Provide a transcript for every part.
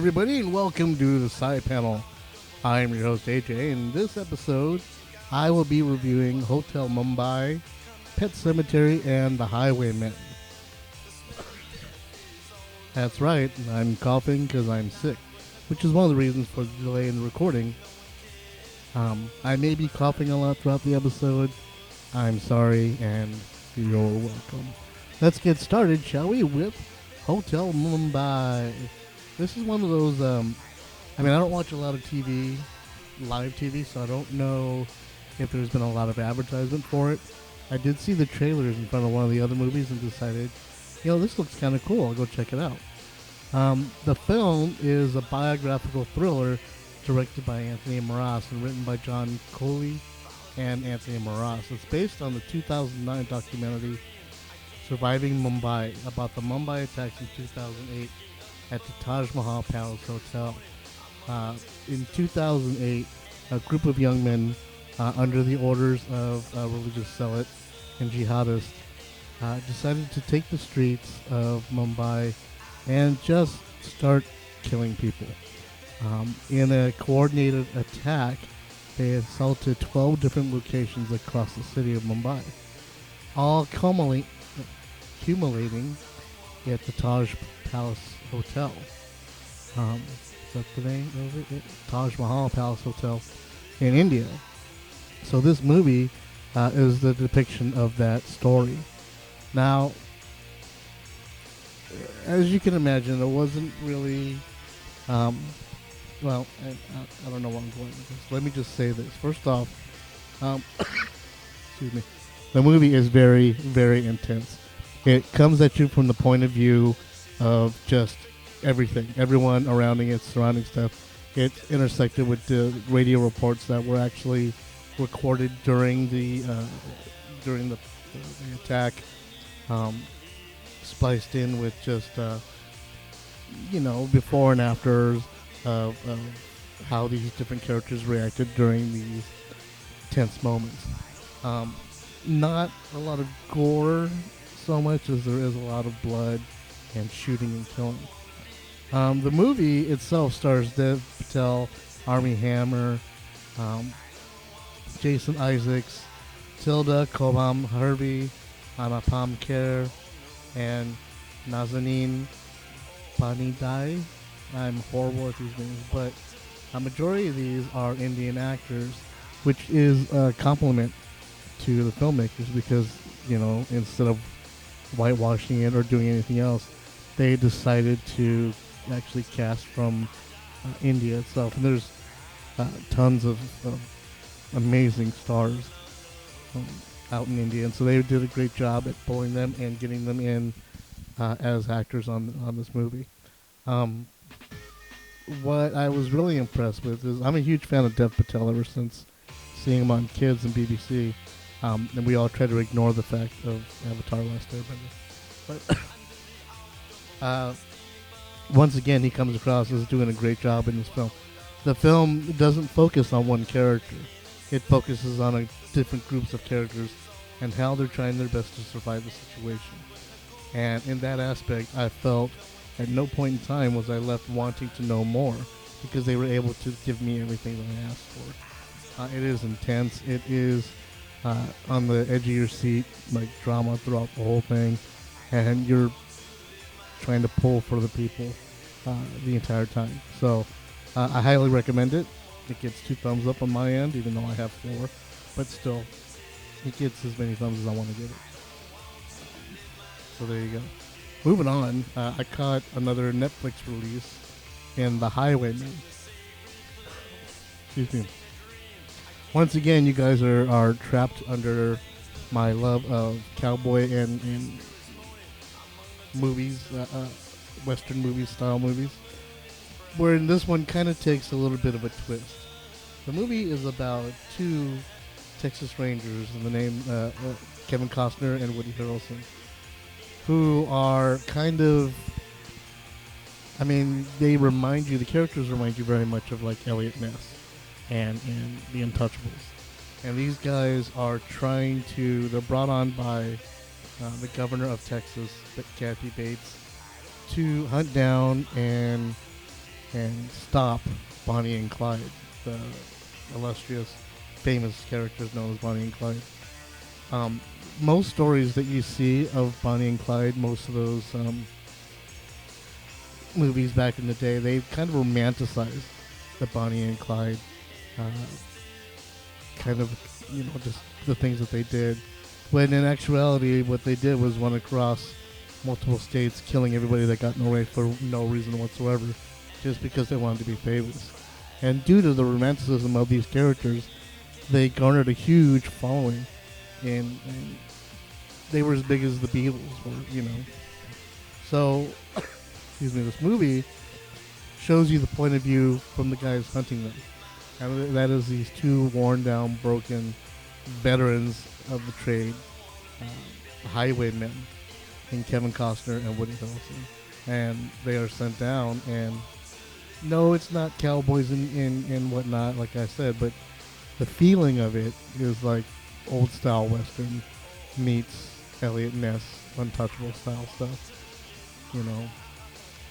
everybody, and welcome to the Side Panel. I'm your host, AJ, and in this episode, I will be reviewing Hotel Mumbai, Pet Sematary, and the Highwaymen. That's right, I'm coughing because I'm sick, which is one of the reasons for the delay in the recording. I may be coughing a lot throughout the episode. I'm sorry, and you're welcome. Let's get started, shall we, with Hotel Mumbai. This is one of those, I don't watch a lot of TV, live TV, so I don't know if there's been a lot of advertisement for it. I did see the trailers in front of one of the other movies and decided, this looks kind of cool. I'll go check it out. The film is a biographical thriller directed by Anthony Maras and written by John Coley and Anthony Maras. It's based on the 2009 documentary Surviving Mumbai about the Mumbai attacks in 2008 at the Taj Mahal Palace Hotel. In 2008, a group of young men, under the orders of a religious zealot and jihadist, decided to take the streets of Mumbai and just start killing people. In a coordinated attack, they assaulted 12 different locations across the city of Mumbai, all accumulating at the Taj Palace Hotel. Is that the name of it? Taj Mahal Palace Hotel in India. So this movie is the depiction of that story. Now, as you can imagine, it wasn't really, I don't know what I'm going with this. Let me just say this. First off, excuse me, the movie is very, very intense. It comes at you from the point of view of just everything, everyone surrounding stuff. It's intersected with the radio reports that were actually recorded during the attack, spliced in with just before and afters of how these different characters reacted during these tense moments. Not a lot of gore so much as there is a lot of blood and shooting and killing. The movie itself stars Dev Patel, Armie Hammer, Jason Isaacs, Tilda Cobham Herbie, Anupam Kher, and Nazanin Panidai. I'm horrible at these names, but a majority of these are Indian actors, which is a compliment to the filmmakers because, instead of whitewashing it or doing anything else, they decided to actually cast from India itself. And there's tons of amazing stars out in India, and so they did a great job at pulling them and getting them in as actors on this movie. What I was really impressed with is I'm a huge fan of Dev Patel ever since seeing him on Kids and BBC, and we all try to ignore the fact of Avatar: Last Airbender. But once again, he comes across as doing a great job in this film. The film doesn't focus on one character. It focuses on different groups of characters and how they're trying their best to survive the situation. And in that aspect, I felt at no point in time was I left wanting to know more because they were able to give me everything that I asked for. It is intense. It is on the edge of your seat, like drama throughout the whole thing. And you're trying to pull for the people the entire time. So I highly recommend it. It gets 2 thumbs up on my end, even though I have 4. But still, it gets as many thumbs as I want to give it. So there you go. Moving on, I caught another Netflix release in The Highwaymen. Excuse me. Once again, you guys are trapped under my love of cowboy and movies, Western movies, style movies. Where in this one kind of takes a little bit of a twist. The movie is about 2 Texas Rangers in the name Kevin Costner and Woody Harrelson, who are kind of, the characters remind you very much of like Elliot Ness and The Untouchables. And these guys are they're brought on by the governor of Texas, Kathy Bates, to hunt down and and stop Bonnie and Clyde, the illustrious, famous characters known as Bonnie and Clyde. Um, Most stories that you see of Bonnie and Clyde, most of those movies back in the day, they kind of romanticized the Bonnie and Clyde uh, kind of, just the things that they did. When in actuality, what they did was run across multiple states, killing everybody that got in the way for no reason whatsoever, just because they wanted to be famous. And due to the romanticism of these characters, they garnered a huge following, and they were as big as the Beatles were. So, excuse me, this movie shows you the point of view from the guys hunting them. And that is these two worn down, broken veterans of the trade, Highwaymen, and Kevin Costner and Woody Harrelson. And they are sent down, and no, it's not cowboys and whatnot, like I said, but the feeling of it is like old style Western meets Elliot Ness Untouchable style stuff.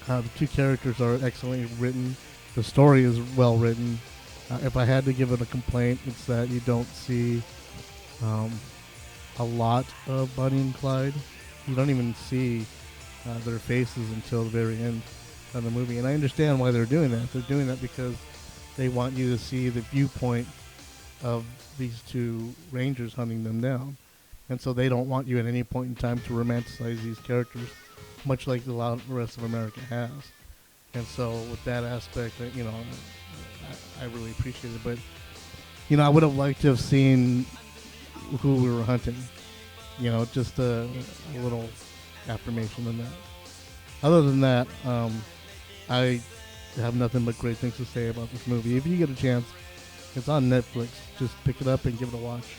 The two characters are excellently written. The story is well written. If I had to give it a complaint, it's that you don't see a lot of Bonnie and Clyde. You don't even see their faces until the very end of the movie. And I understand why they're doing that. They're doing that because they want you to see the viewpoint of these two rangers hunting them down. And so they don't want you at any point in time to romanticize these characters, much like the rest of America has. And so with that aspect, I really appreciate it. But, I would have liked to have seen who we were hunting. Just a little affirmation on that. Other than that, I have nothing but great things to say about this movie. If you get a chance, it's on Netflix. Just pick it up and give it a watch.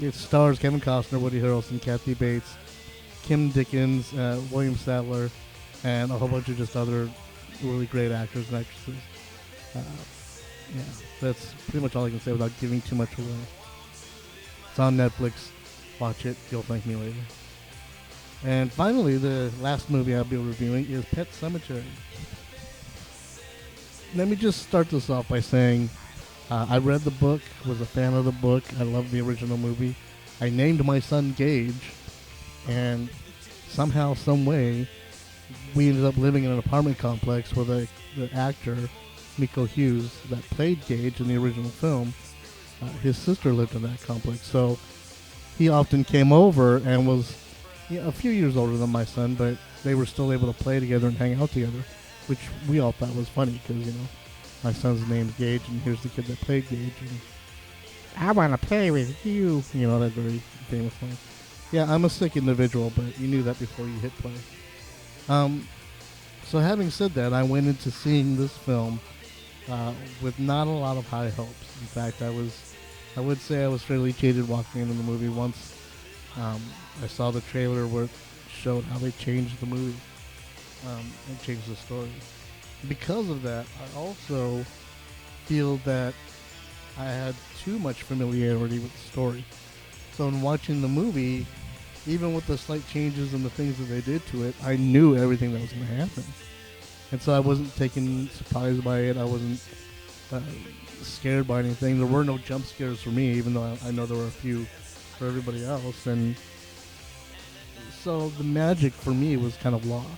It stars Kevin Costner, Woody Harrelson, Kathy Bates, Kim Dickens, William Sadler, and a whole bunch of just other really great actors and actresses. That's pretty much all I can say without giving too much away. It's on Netflix. Watch it. You'll thank me later. And finally, the last movie I'll be reviewing is Pet Sematary. Let me just start this off by saying I read the book, was a fan of the book. I love the original movie. I named my son Gage, and somehow, some way, we ended up living in an apartment complex where the actor, Miko Hughes, that played Gage in the original film, his sister lived in that complex. So he often came over and was a few years older than my son, but they were still able to play together and hang out together, which we all thought was funny because, my son's name's Gage, and here's the kid that played Gage, and I want to play with you. That very famous line. Yeah, I'm a sick individual, but you knew that before you hit play. So having said that, I went into seeing this film with not a lot of high hopes. In fact, I would say I was fairly jaded walking into the movie once I saw the trailer where it showed how they changed the movie and changed the story. Because of that, I also feel that I had too much familiarity with the story. So in watching the movie, even with the slight changes and the things that they did to it, I knew everything that was going to happen. And so I wasn't taken surprised by it. I wasn't scared by anything. There were no jump scares for me, even though I know there were a few for everybody else. And so the magic for me was kind of lost.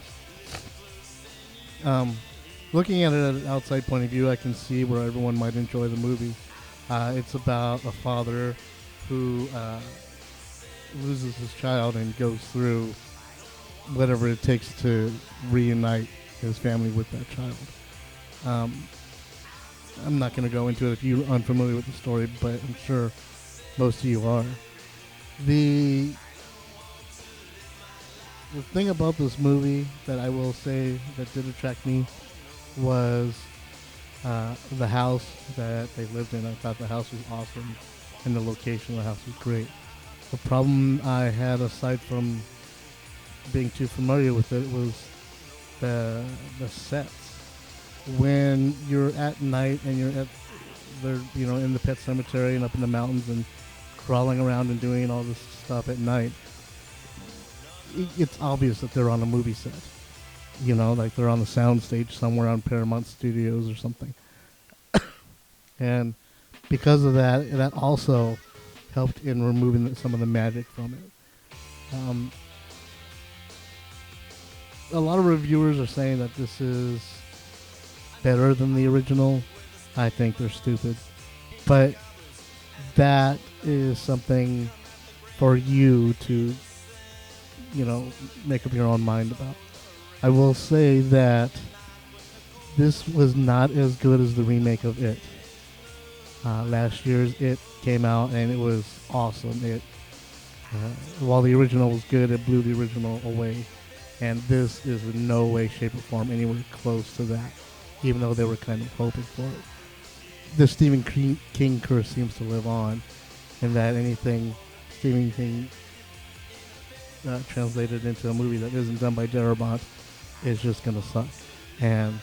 Looking at it at an outside point of view, I can see where everyone might enjoy the movie. It's about a father who loses his child and goes through whatever it takes to reunite his family with that child. I'm not going to go into it if you're unfamiliar with the story, but I'm sure most of you are. The thing about this movie that I will say that did attract me was the house that they lived in. I thought the house was awesome, and the location of the house was great. The problem I had, aside from being too familiar with it, was the sets. When you're at night and you're in the Pet Sematary and up in the mountains and crawling around and doing all this stuff at night, it's obvious that they're on a movie set. like they're on the sound stage somewhere on Paramount Studios or something. And because of that, that also helped in removing some of the magic from it. A lot of reviewers are saying that this is better than the original. I think they're stupid. But that is something for you to, make up your own mind about. I will say that this was not as good as the remake of It. Last year's It came out and it was awesome. While the original was good, it blew the original away. And this is in no way, shape, or form anywhere close to that, even though they were kind of hoping for it. The Stephen King curse seems to live on, in that anything Stephen King translated into a movie that isn't done by Darabont is just going to suck. And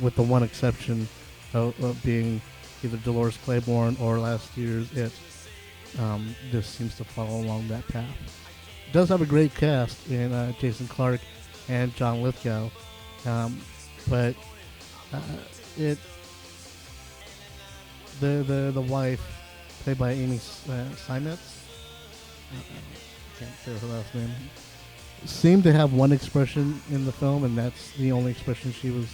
with the one exception of being either Dolores Claiborne or last year's It, this seems to follow along that path. It does have a great cast in Jason Clarke and John Lithgow, but it the wife, played by Amy Seimetz, can't say her last name, seemed to have one expression in the film, and that's the only expression she was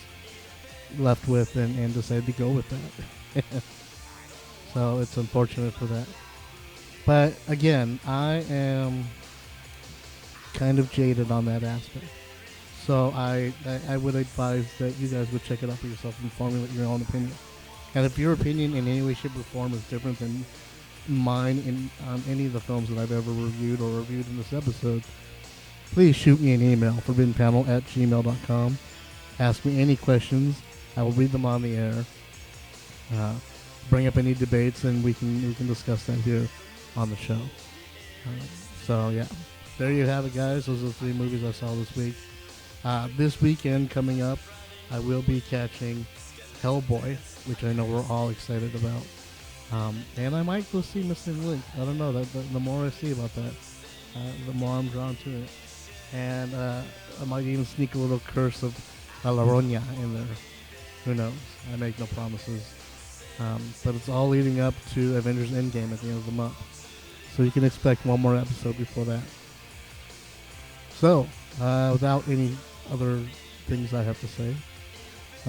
left with, and decided to go with that. So it's unfortunate for that. But again, I am kind of jaded on that aspect. So I would advise that you guys would check it out for yourself and formulate your own opinion. And if your opinion in any way, shape, or form is different than mine on any of the films that I've ever reviewed or reviewed in this episode, please shoot me an email, forbiddenpanel@gmail.com. Ask me any questions. I will read them on the air. Bring up any debates, and we can discuss that here on the show. So yeah, there you have it, guys. Those are the 3 movies I saw this week. This weekend coming up, I will be catching Hellboy, which I know we're all excited about. And I might go see Missing Link. I don't know. The more I see about that, the more I'm drawn to it. And I might even sneak a little Curse of La Llorona in there. Who knows? I make no promises. But it's all leading up to Avengers Endgame at the end of the month. So you can expect one more episode before that. So, without any other things I have to say,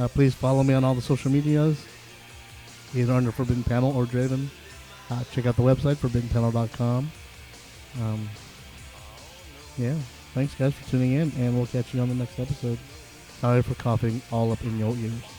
please follow me on all the social medias, either under Forbidden Panel or Draven. Check out the website, forbiddenpanel.com. Yeah, thanks guys for tuning in, and we'll catch you on the next episode. Sorry for coughing all up in your ears.